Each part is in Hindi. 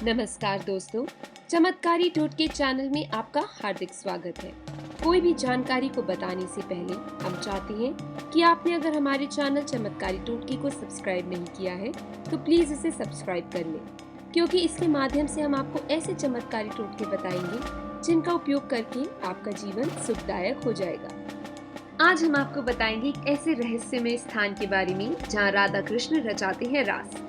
नमस्कार दोस्तों, चमत्कारी टोटके चैनल में आपका हार्दिक स्वागत है। कोई भी जानकारी को बताने से पहले हम चाहते हैं कि आपने अगर हमारे चैनल चमत्कारी टोटके को सब्सक्राइब नहीं किया है तो प्लीज इसे सब्सक्राइब कर लें, क्योंकि इसके माध्यम से हम आपको ऐसे चमत्कारी टोटके बताएंगे जिनका उपयोग करके आपका जीवन सुखदायक हो जाएगा। आज हम आपको बताएंगे एक ऐसे रहस्यमय स्थान के बारे में जहाँ राधा कृष्ण रचाते हैं रास।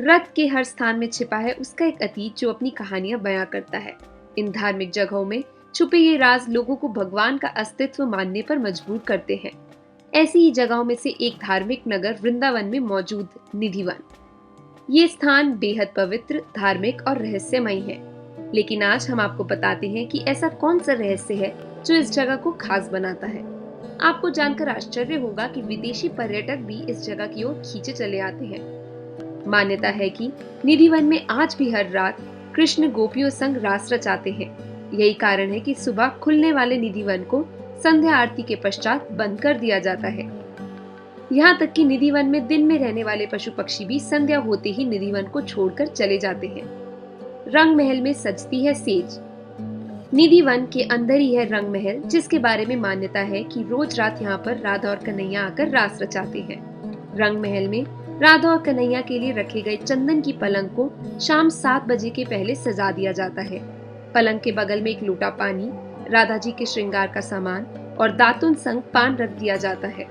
रथ के हर स्थान में छिपा है उसका एक अतीत जो अपनी कहानियां बयां करता है। इन धार्मिक जगहों में छुपे ये राज लोगों को भगवान का अस्तित्व मानने पर मजबूर करते हैं। ऐसी ही जगहों में से एक धार्मिक नगर वृंदावन में मौजूद निधिवन। ये स्थान बेहद पवित्र, धार्मिक और रहस्यमय है। लेकिन आज हम आपको बताते हैं कि ऐसा कौन सा रहस्य है जो इस जगह को खास बनाता है। आपको जानकर आश्चर्य होगा कि विदेशी पर्यटक भी इस जगह की ओर खींचे चले आते हैं। मान्यता है कि निधिवन में आज भी हर रात कृष्ण गोपियों संग रास रचाते हैं। यही कारण है कि सुबह खुलने वाले निधिवन को संध्या आरती के पश्चात बंद कर दिया जाता है। यहाँ तक कि निधिवन में दिन में रहने वाले पशु पक्षी भी संध्या होते ही निधिवन को छोड़कर चले जाते हैं। रंग महल में सजती है सेज। निधिवन के अंदर ही है रंग महल, जिसके बारे में मान्यता है कि रोज रात यहाँ पर राधा और कन्हैया आकर रास रचाते हैं। रंग महल में राधा और कन्हैया के लिए रखे गए चंदन की पलंग को शाम 7 बजे के पहले सजा दिया जाता है। पलंग के बगल में एक लोटा पानी, राधा जी के श्रृंगार का सामान और दातुन संग पान रख दिया जाता है।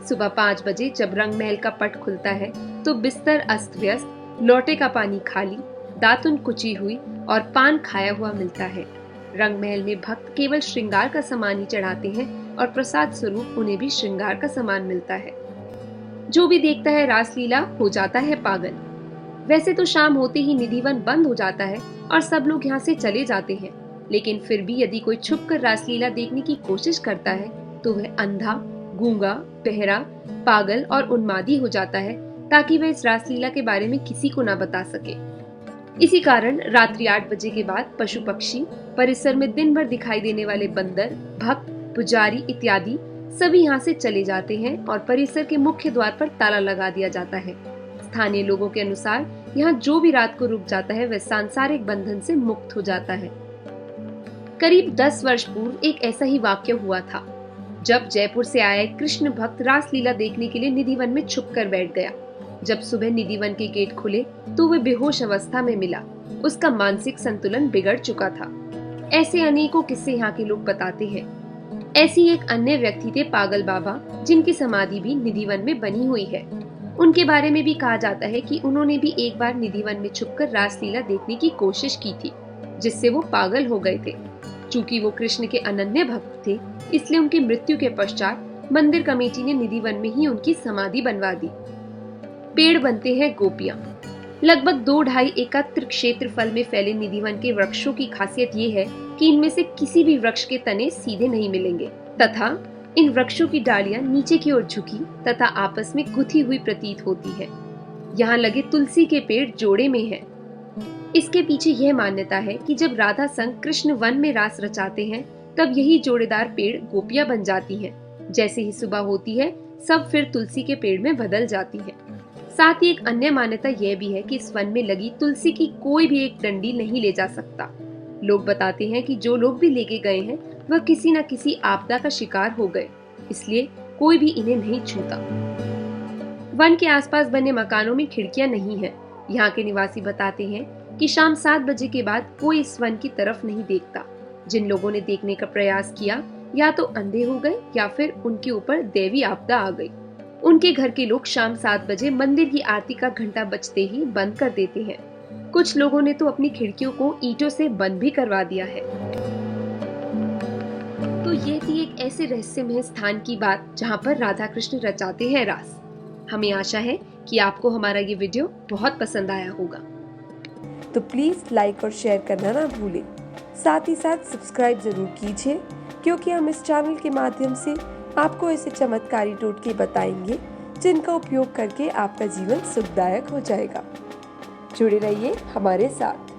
सुबह 5 बजे जब रंग महल का पट खुलता है तो बिस्तर अस्त व्यस्त, लोटे का पानी खाली, दातुन कुची हुई और पान खाया हुआ मिलता है। रंग महल में भक्त केवल श्रृंगार का सामान ही चढ़ाते हैं और प्रसाद स्वरूप उन्हें भी श्रृंगार का सामान मिलता है। जो भी देखता है रासलीला हो जाता है पागल। वैसे तो शाम होते ही निधिवन बंद हो जाता है और सब लोग यहाँ से चले जाते हैं, लेकिन फिर भी यदि कोई छुपकर रासलीला देखने की कोशिश करता है तो वह अंधा, गूंगा, बहरा, पागल और उन्मादी हो जाता है, ताकि वह इस रासलीला के बारे में किसी को ना बता सके। इसी कारण रात्रि 8 बजे के बाद पशु पक्षी, परिसर में दिन भर दिखाई देने वाले बंदर, भक्त, पुजारी इत्यादि सभी यहाँ से चले जाते हैं और परिसर के मुख्य द्वार पर ताला लगा दिया जाता है। स्थानीय लोगों के अनुसार यहाँ जो भी रात को रुक जाता है वह सांसारिक बंधन से मुक्त हो जाता है। करीब 10 वर्ष पूर्व एक ऐसा ही वाक्य हुआ था, जब जयपुर से आया एक कृष्ण भक्त रासलीला देखने के लिए निधिवन में छुप कर बैठ गया। जब सुबह निधिवन के गेट खुले तो वह बेहोश अवस्था में मिला। उसका मानसिक संतुलन बिगड़ चुका था। ऐसे अनेकों किस्से यहाँ के लोग बताते हैं। ऐसी एक अन्य व्यक्ति थे पागल बाबा, जिनकी समाधि भी निधिवन में बनी हुई है। उनके बारे में भी कहा जाता है कि उन्होंने भी एक बार निधिवन में छुपकर रासलीला देखने की कोशिश की थी, जिससे वो पागल हो गए थे। चूंकि वो कृष्ण के अनन्य भक्त थे, इसलिए उनकी मृत्यु के पश्चात मंदिर कमेटी ने निधिवन में ही उनकी समाधि बनवा दी। पेड़ बनते हैं गोपियां। लगभग 2-2.5 एकत्र क्षेत्रफल में फैले निधिवन के वृक्षों की खासियत ये है कि इनमें से किसी भी वृक्ष के तने सीधे नहीं मिलेंगे तथा इन वृक्षों की डालियां नीचे की ओर झुकी तथा आपस में गुथी हुई प्रतीत होती है। यहाँ लगे तुलसी के पेड़ जोड़े में हैं। इसके पीछे यह मान्यता है कि जब राधा संग कृष्ण वन में रास रचाते हैं तब यही जोड़ेदार पेड़ गोपियां बन जाती हैं। जैसे ही सुबह होती है सब फिर तुलसी के पेड़ में बदल जाती है। साथ ही एक अन्य मान्यता यह भी है कि इस वन में लगी तुलसी की कोई भी एक डंडी नहीं ले जा सकता। लोग बताते हैं कि जो लोग भी लेके गए हैं वह किसी न किसी आपदा का शिकार हो गए, इसलिए कोई भी इन्हें नहीं छूता। वन के आसपास बने मकानों में खिड़कियां नहीं है। यहाँ के निवासी बताते हैं कि शाम 7 बजे के बाद कोई इस वन की तरफ नहीं देखता। जिन लोगों ने देखने का प्रयास किया या तो अंधे हो गए या फिर उनके ऊपर दैवी आपदा आ गई। उनके घर के लोग शाम 7 बजे मंदिर की आरती का घंटा बजते ही बंद कर देते हैं। कुछ लोगों ने तो अपनी खिड़कियों को ईंटों से बंद भी करवा दिया है। तो ये थी एक ऐसे रहस्यमय स्थान की बात जहाँ पर राधा कृष्ण रचाते हैं रास। हमें आशा है कि आपको हमारा ये वीडियो बहुत पसंद आया होगा। तो प्लीज लाइक और शेयर करना ना भूलें। साथ ही साथ सब्सक्राइब जरूर कीजिए, क्योंकि हम इस चैनल के माध्यम से आपको ऐसे चमत्कारी टोटके बताएंगे जिनका उपयोग करके आपका जीवन सुखदायक हो जाएगा। जुड़े रहिए हमारे साथ।